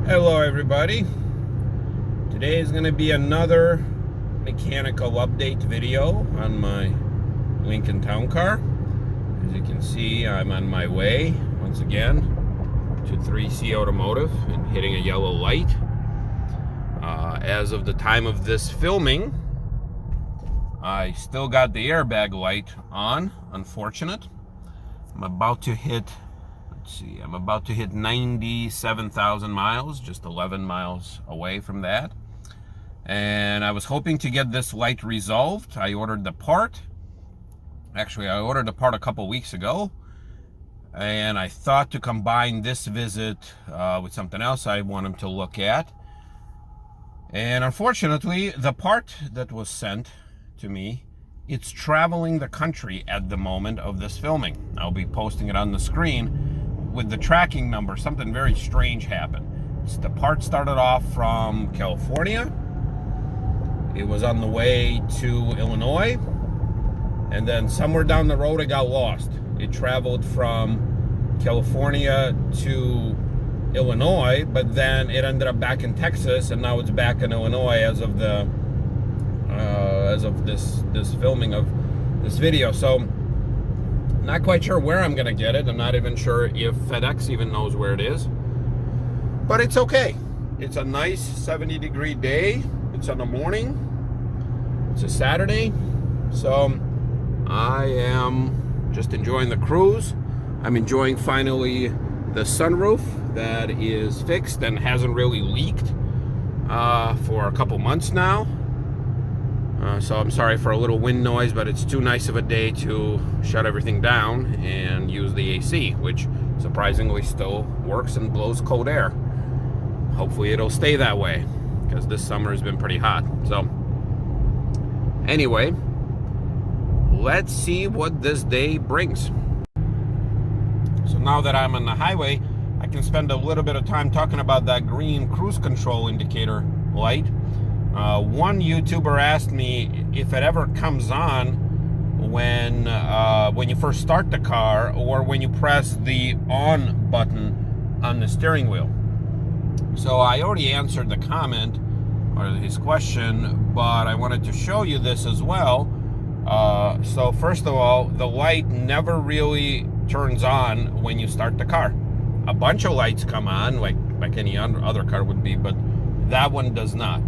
Hello everybody. Today is going to be another mechanical update video on my Lincoln Town Car. As you can see, I'm on my way once again to 3C Automotive and hitting a yellow light. As of the time of this filming, I still got the airbag light on, unfortunate. I'm about to hit 97,000 miles, just 11 miles away from that. And I was hoping to get this light resolved. I ordered the part. Actually, I ordered the part a couple weeks ago. And I thought to combine this visit with something else I wanted to look at. And unfortunately, the part that was sent to me, it's traveling the country at the moment of this filming. I'll be posting it on the screen. With the tracking number, something very strange happened. The part started off from California. It was on the way to Illinois, and then somewhere down the road it got lost. It traveled from California to Illinois, but then it ended up back in Texas, and now it's back in Illinois as of this filming of this video. So not quite sure where I'm gonna get it. I'm not even sure if FedEx even knows where it is, but it's okay. It's a nice 70-degree day. It's in the morning. It's a Saturday, so I am just enjoying the cruise. I'm enjoying finally the sunroof that is fixed and hasn't really leaked for a couple months now. So I'm sorry for a little wind noise, but it's too nice of a day to shut everything down and use the AC, which surprisingly still works and blows cold air. Hopefully it'll stay that way, because this summer has been pretty hot. So anyway, let's see what this day brings. So now that I'm on the highway, I can spend a little bit of time talking about that green cruise control indicator light. One YouTuber asked me if it ever comes on when you first start the car or when you press the on button on the steering wheel. So I already answered the comment or his question, but I wanted to show you this as well. So first of all, the light never really turns on when you start the car. A bunch of lights come on like any other car would be, but that one does not.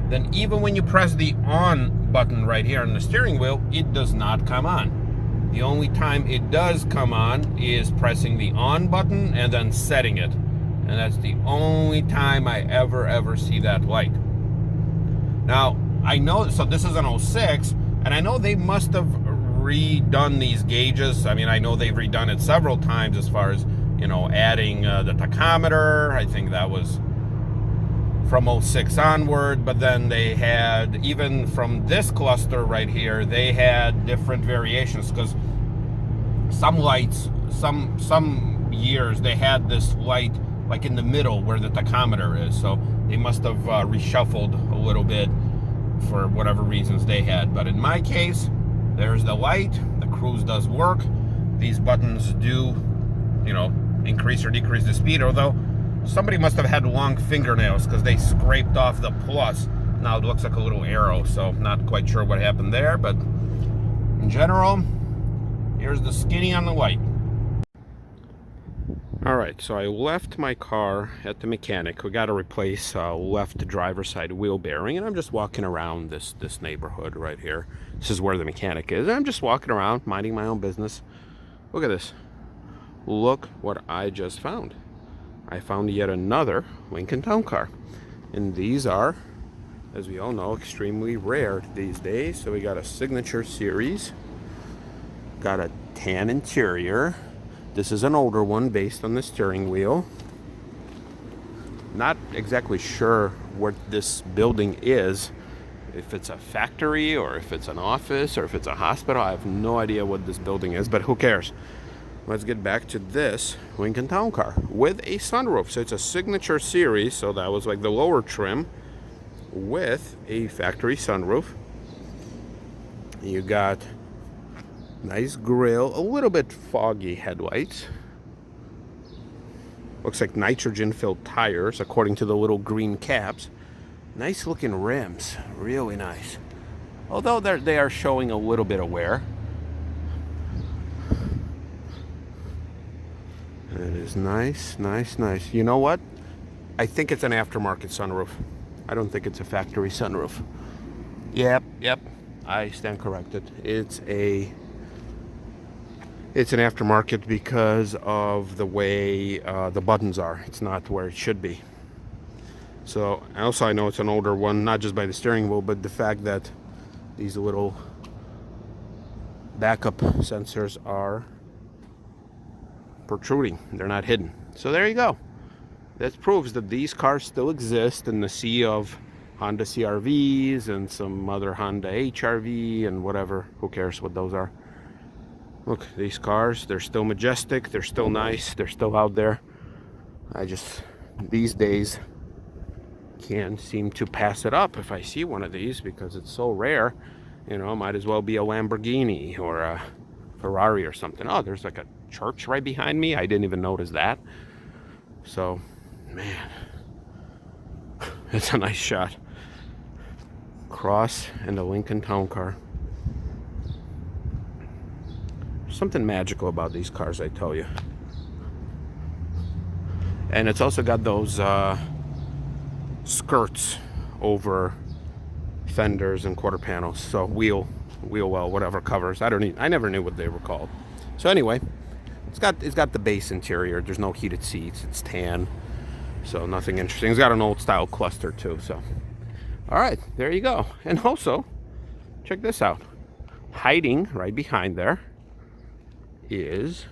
Then even when you press the on button right here on the steering wheel, it does not come on. The only time it does come on is pressing the on button and then setting it. And that's the only time I ever see that light. Now, I know, so this is an 06, and I know they must have redone these gauges. I mean, I know they've redone it several times as far as, adding the tachometer. I think that was from 06 onward, but then they had, even from this cluster right here, they had different variations, because some lights, some years they had this light like in the middle where the tachometer is, so they must have reshuffled a little bit for whatever reasons they had. But in my case, there's the light. The cruise does work. These buttons do, increase or decrease the speed, although somebody must have had long fingernails, because they scraped off the plus. Now it looks like a little arrow, so not quite sure what happened there, but in general, here's the skinny on the light. Alright, so I left my car at the mechanic. We got to replace left driver's side wheel bearing, and I'm just walking around this neighborhood right here. This is where the mechanic is. I'm just walking around, minding my own business. Look at this. Look what I just found. I found yet another Lincoln Town Car. And these are, as we all know, extremely rare these days. So we got a Signature Series, got a tan interior. This is an older one based on the steering wheel. Not exactly sure what this building is, if it's a factory or if it's an office or if it's a hospital. I have no idea what this building is, but who cares? Let's get back to this Lincoln Town Car with a sunroof. So it's a Signature Series, so that was like the lower trim with a factory sunroof. You got nice grille, a little bit foggy headlights. Looks like nitrogen-filled tires, according to the little green caps. Nice looking rims, really nice. Although they are showing a little bit of wear. It is nice, nice, nice. You know what? I think it's an aftermarket sunroof. I don't think it's a factory sunroof. Yep, I stand corrected. It's an aftermarket because of the way the buttons are. It's not where it should be. So also I know it's an older one, not just by the steering wheel, but the fact that these little backup sensors are protruding. They're not hidden. So there you go. That proves that these cars still exist in the sea of Honda CR-Vs and some other Honda HR-V and whatever. Who cares what those are? Look, these cars, they're still majestic. They're still nice. They're still out there. I just, these days, can't seem to pass it up if I see one of these because it's so rare. You know, might as well be a Lamborghini or a Ferrari or something. Oh, there's like a church right behind me. I didn't even notice that. So, man, it's a nice shot. Cross and a Lincoln Town Car. Something magical about these cars, I tell you. And it's also got those skirts over fenders and quarter panels. So wheel well, whatever covers. I never knew what they were called. So anyway, it's got the base interior. There's no heated seats. It's tan. So nothing interesting. It's got an old style cluster too. So all right, there you go. And also, check this out. Hiding right behind there is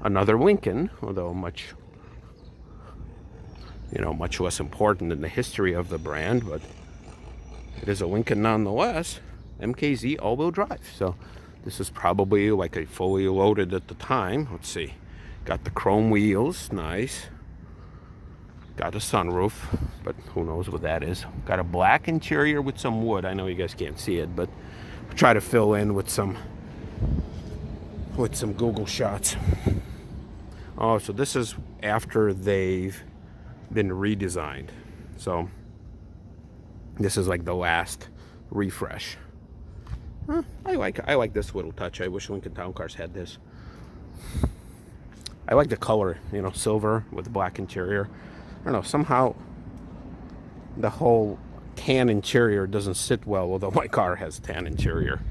another Lincoln, although much less important in the history of the brand, but it is a Lincoln nonetheless. MKZ all-wheel drive. So this is probably like a fully loaded at the time. Let's see. Got the chrome wheels, nice. Got a sunroof, but who knows what that is. Got a black interior with some wood. I know you guys can't see it, but try to fill in with some Google shots. Oh, so this is after they've been redesigned. So this is like the last refresh. I like this little touch. I wish Lincoln Town Cars had this. I like the color, silver with black interior. I don't know, somehow the whole tan interior doesn't sit well, although my car has tan interior.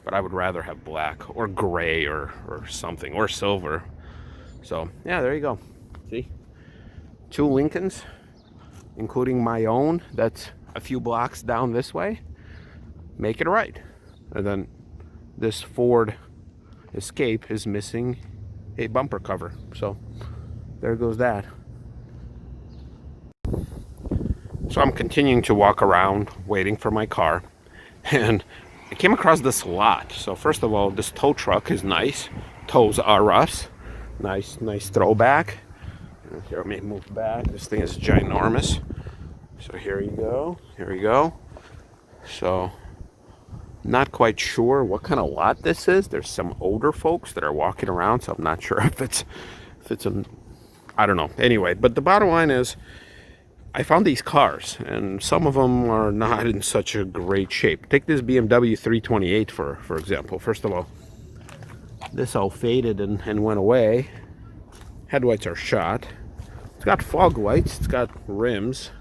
But I would rather have black or gray or something, or silver. So yeah, there you go. See, 2 Lincolns, including my own, that's a few blocks down this way. Make it right. And then this Ford Escape is missing a bumper cover. So there goes that. So I'm continuing to walk around waiting for my car, and I came across this lot. So first of all, this tow truck is nice. Tows are us. Nice throwback. Here, let me move back. This thing is ginormous. So here you go. So not quite sure what kind of lot this is. There's some older folks that are walking around, so I'm not sure if it's I don't know. Anyway, but the bottom line is, I found these cars, and some of them are not in such a great shape. Take this BMW 328 for example. First of all, this all faded and went away. Headlights are shot. It's got fog lights. It's got rims.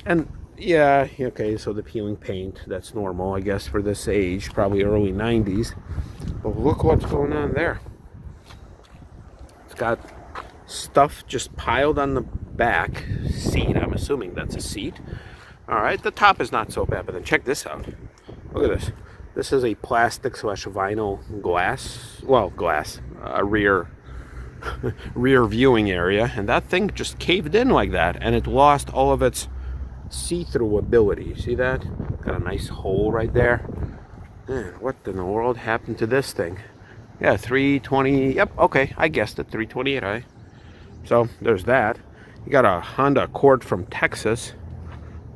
And yeah, okay, so the peeling paint, that's normal, I guess, for this age, probably early 90s. But look what's going on there. It's got stuff just piled on the back seat. I'm assuming that's a seat. All right, the top is not so bad, but then check this out. Look at this. This is a plastic / vinyl glass. Well, glass. Rear viewing area, and that thing just caved in like that, and it lost all of its see-through ability. You see that? Got a nice hole right there. Man, what in the world happened to this thing? Yeah, 320. Yep, okay, I guessed it. 328. Right? So there's that. You got a Honda Accord from Texas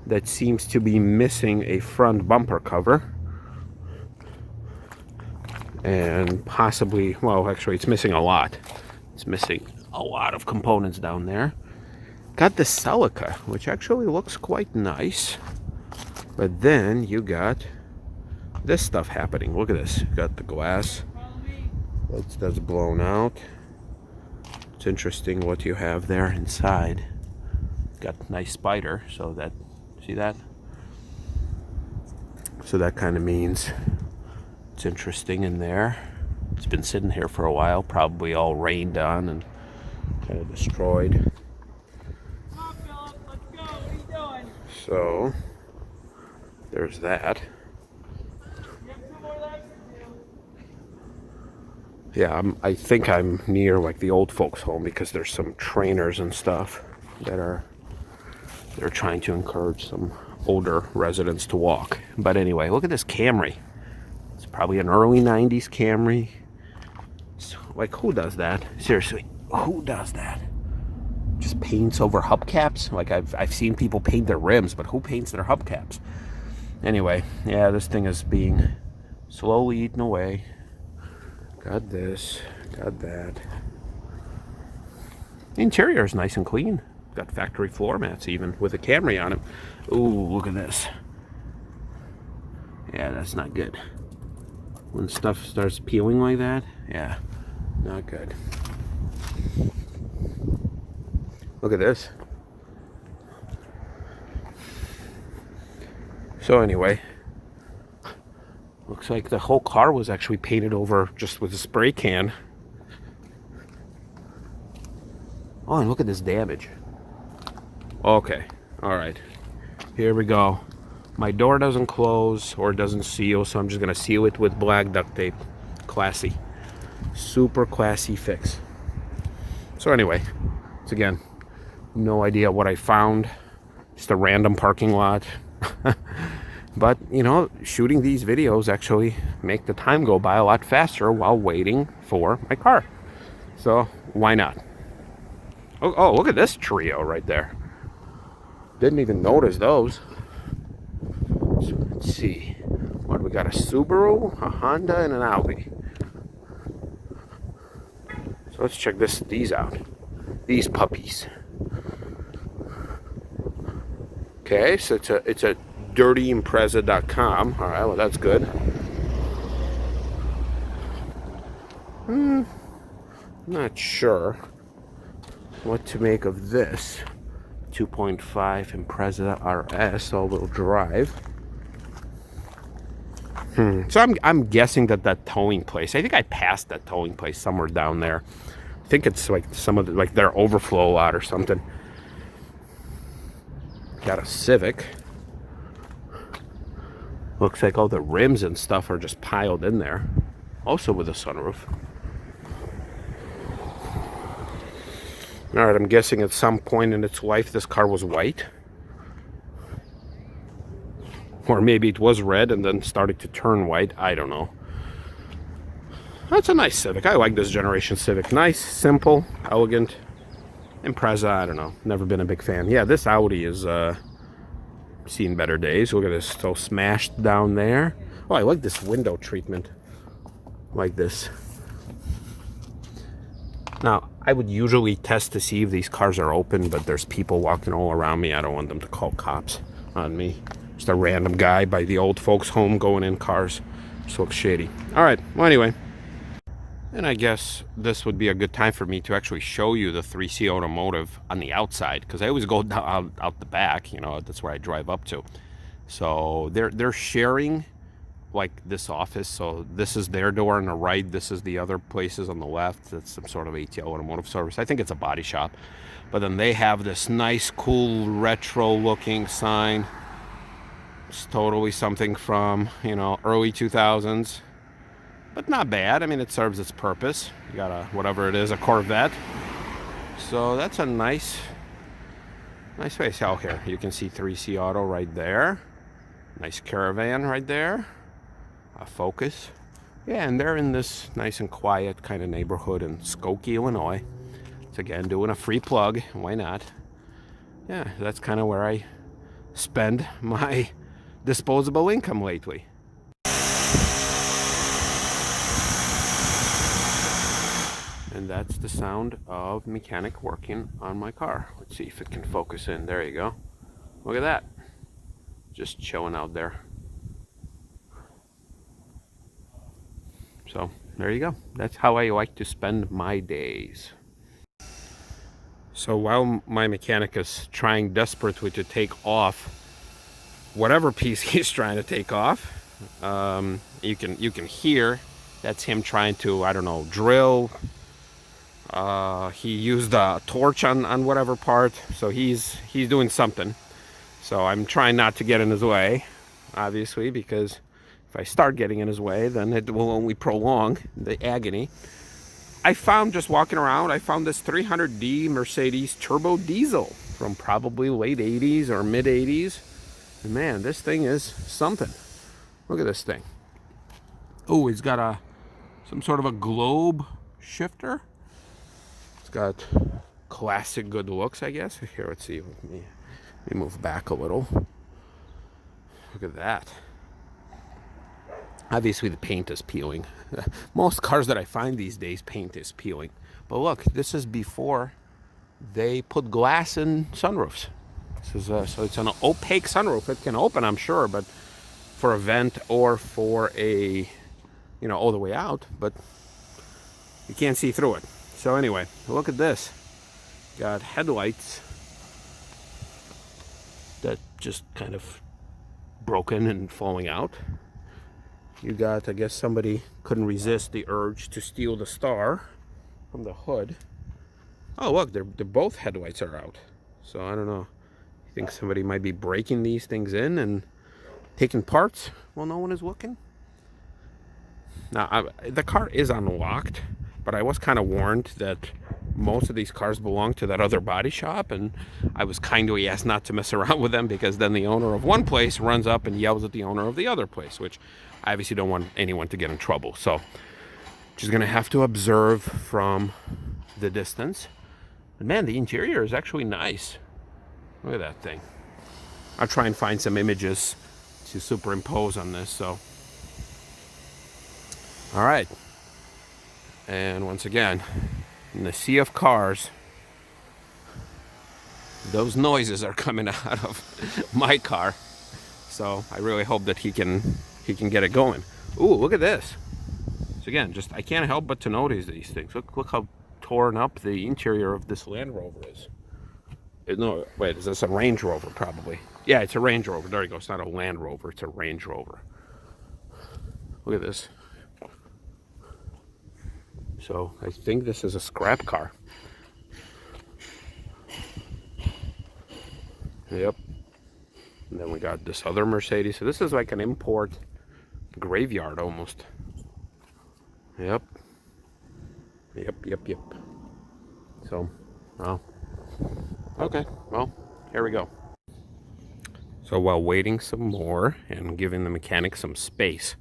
that seems to be missing a front bumper cover. And possibly, well, actually, it's missing a lot. It's missing a lot of components down there. Got the Celica, which actually looks quite nice. But then you got this stuff happening. Look at this. You got the glass that's blown out. It's interesting what you have there inside. Got nice spider, so that, see that? So that kind of means it's interesting in there. It's been sitting here for a while, probably all rained on and kind of destroyed. Come on, Philip, let's go. What are you doing? So there's that. You have 2 more laps to do. Yeah, I think I'm near like the old folks home because there's some trainers and stuff that they're trying to encourage some older residents to walk. But anyway, look at this Camry. It's probably an early 90s Camry. So, like, who does that? Seriously, who does that? Just paints over hubcaps? Like, I've seen people paint their rims, but who paints their hubcaps? Anyway, yeah, this thing is being slowly eaten away. Got this, got that. The interior is nice and clean. Got factory floor mats even with a Camry on it. Ooh, look at this. Yeah, that's not good. When stuff starts peeling like that, yeah, not good. Look at this. So anyway, looks like the whole car was actually painted over just with a spray can. Oh, and look at this damage. Okay, all right, here we go. My door doesn't close or doesn't seal, so I'm just gonna seal it with black duct tape. Classy, super classy fix. So anyway, it's again, no idea what I found, just a random parking lot. But you know, shooting these videos actually make the time go by a lot faster while waiting for my car. So why not? Oh, look at this trio right there. Didn't even notice those. So let's see. What, we got a Subaru, a Honda, and an Audi. So let's check these out. These puppies. Okay, so it's a dirtyimpreza.com. All right, well that's good. Not sure what to make of this 2.5 Impreza RS all-wheel drive. So I'm guessing that towing place, I think I passed that towing place somewhere down there. I think it's like some of the, like their overflow lot or something. Got a Civic. Looks like all the rims and stuff are just piled in there. Also with a sunroof. Alright, I'm guessing at some point in its life this car was white. Or maybe it was red and then started to turn white. I don't know. That's a nice Civic. I like this generation Civic. Nice, simple, elegant. Impreza, I don't know. Never been a big fan. Yeah, this Audi is seen better days. Look at this, so smashed down there. Oh, I like this window treatment. Like this. Now, I would usually test to see if these cars are open, but there's people walking all around me. I don't want them to call cops on me. Just a random guy by the old folks' home going in cars. Just looks shady. All right, well, anyway. And I guess this would be a good time for me to actually show you the 3C Automotive on the outside, because I always go down, out the back, you know, that's where I drive up to. So they're sharing like this office. So this is their door on the right, this is the other places on the left. That's some sort of ATL Automotive Service. I think it's a body shop. But then they have this nice, cool, retro looking sign. It's totally something from, you know, early 2000s. But not bad. I mean, it serves its purpose. You got a, whatever it is, a Corvette. So that's a nice face out here. You can see 3C Auto right there. Nice Caravan right there. A Focus. Yeah, and they're in this nice and quiet kind of neighborhood in Skokie, Illinois. So again, doing a free plug. Why not? Yeah, that's kind of where I spend my disposable income lately. And that's the sound of mechanic working on my car. Let's see if it can focus in. There you go. Look at that. Just chilling out there. So there you go. That's how I like to spend my days. So while my mechanic is trying desperately to take off whatever piece he's trying to take off, you can hear that's him trying to, I don't know, drill. He used a torch on whatever part, so he's doing something. So I'm trying not to get in his way, obviously, because if I start getting in his way, then it will only prolong the agony. I found, just walking around, I found this 300D Mercedes turbo diesel from probably late 80s or mid 80s. And man, this thing is something. Look at this thing. Oh, it's got some sort of a globe shifter. It's got classic good looks, I guess. Here, let's see. Let me move back a little. Look at that. Obviously the paint is peeling. Most cars that I find these days, paint is peeling. But look, this is before they put glass in sunroofs. This is so it's an opaque sunroof. It can open, I'm sure, but for a vent or for a, you know, all the way out, but you can't see through it. So anyway, look at this. Got headlights that just kind of broken and falling out. You got, I guess somebody couldn't resist the urge to steal the star from the hood. Oh, look, they're both headlights are out. So I don't know. You think somebody might be breaking these things in and taking parts while no one is looking? Now, the car is unlocked, but I was kind of warned that most of these cars belong to that other body shop, and I was kindly asked not to mess around with them, because then the owner of one place runs up and yells at the owner of the other place, which I obviously don't want anyone to get in trouble. So just gonna have to observe from the distance. And man, the interior is actually nice. Look at that thing. I'll try and find some images to superimpose on this. So all right, and once again, in the sea of cars, those noises are coming out of my car. So I really hope that he can get it going. Ooh, look at this. So again, just I can't help but to notice these things. Look how torn up the interior of this Land Rover is. No, wait, is this a Range Rover? Probably. Yeah, it's a Range Rover. There you go. It's not a Land Rover. It's a Range Rover. Look at this. So I think this is a scrap car. Yep. And then we got this other Mercedes. So this is like an import graveyard almost. Yep. Yep. So, well, okay. Well, here we go. So while waiting some more and giving the mechanic some space,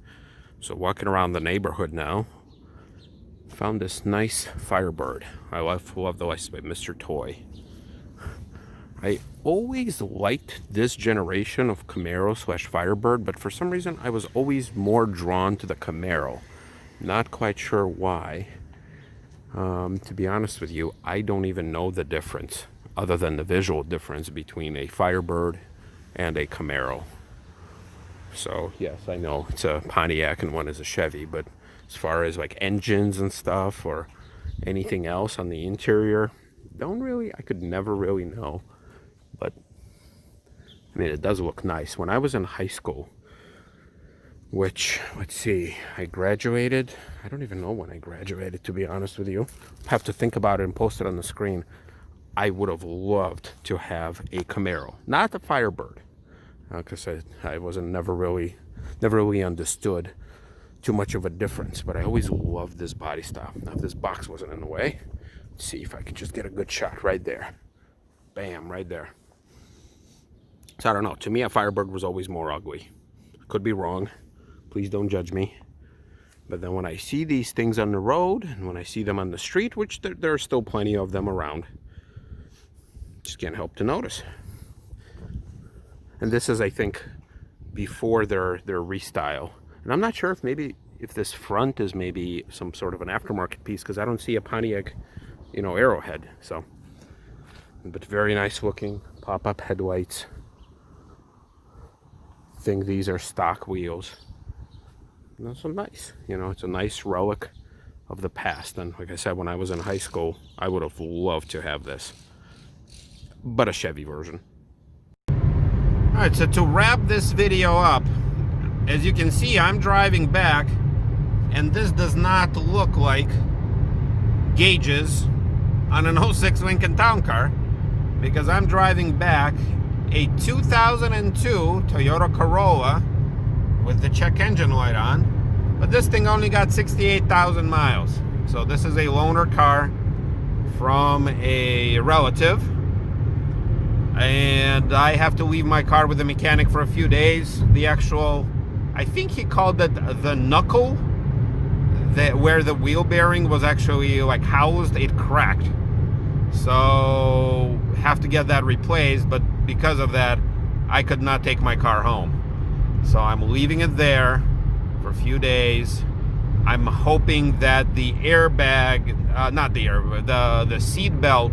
so walking around the neighborhood now, found this nice Firebird. I love the license plate, Mr. Toy. I always liked this generation of Camaro / Firebird, but for some reason I was always more drawn to the Camaro. Not quite sure why. To be honest with you, I don't even know the difference, other than the visual difference between a Firebird and a Camaro. So yes, I know it's a Pontiac and one is a Chevy, but as far as like engines and stuff or anything else on the interior, I could never really know. But I mean, it does look nice. When I was in high school, which, let's see, I graduated, I don't even know when I graduated, to be honest with you. I have to think about it and post it on the screen. I would have loved to have a Camaro, not the Firebird, because I wasn't never really understood too much of a difference, but I always loved this body style. Now, if this box wasn't in the way, let's see if I could just get a good shot right there. Bam, right there. So I don't know. To me, a Firebird was always more ugly. Could be wrong. Please don't judge me. But then when I see these things on the road and when I see them on the street, which there are still plenty of them around, just can't help to notice. And this is, I think, before their restyle. And I'm not sure if maybe if this front is maybe some sort of an aftermarket piece, because I don't see a Pontiac, you know, Arrowhead. So, but very nice looking pop-up headlights. I think these are stock wheels. And that's so nice. You know, it's a nice relic of the past. And like I said, when I was in high school, I would have loved to have this, but a Chevy version. All right, so to wrap this video up, as you can see, I'm driving back, and this does not look like gauges on an 06 Lincoln Town Car, because I'm driving back a 2002 Toyota Corolla with the check engine light on, but this thing only got 68,000 miles. So this is a loaner car from a relative, and I have to leave my car with the mechanic for a few days. The actual, I think he called it the knuckle, that where the wheel bearing was actually like housed, it cracked. So have to get that replaced, but because of that, I could not take my car home. So I'm leaving it there for a few days. I'm hoping that the airbag, the seat belt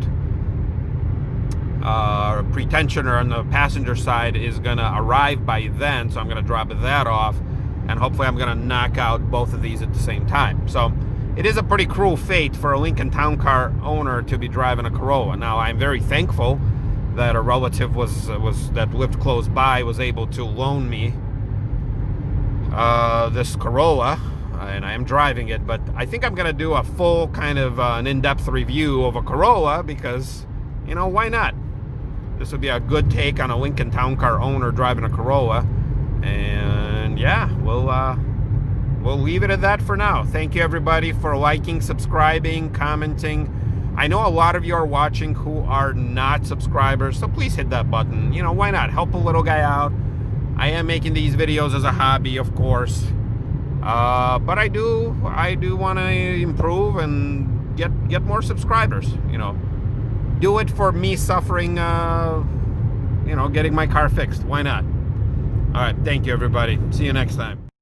pretensioner on the passenger side is gonna arrive by then, so I'm gonna drop that off, and hopefully I'm gonna knock out both of these at the same time. So it is a pretty cruel fate for a Lincoln Town Car owner to be driving a Corolla. Now, I'm very thankful that a relative that lived close by was able to loan me this Corolla, and I am driving it. But I think I'm gonna do a full kind of an in-depth review of a Corolla, because, you know, why not? This would be a good take on a Lincoln Town Car owner driving a Corolla. And yeah, we'll leave it at that for now. Thank you everybody for liking, subscribing, commenting. I know a lot of you are watching who are not subscribers, so please hit that button. You know, why not? Help a little guy out. I am making these videos as a hobby, of course, but I do want to improve and get more subscribers. You know, do it for me suffering, you know, getting my car fixed. Why not? All right, thank you everybody. See you next time.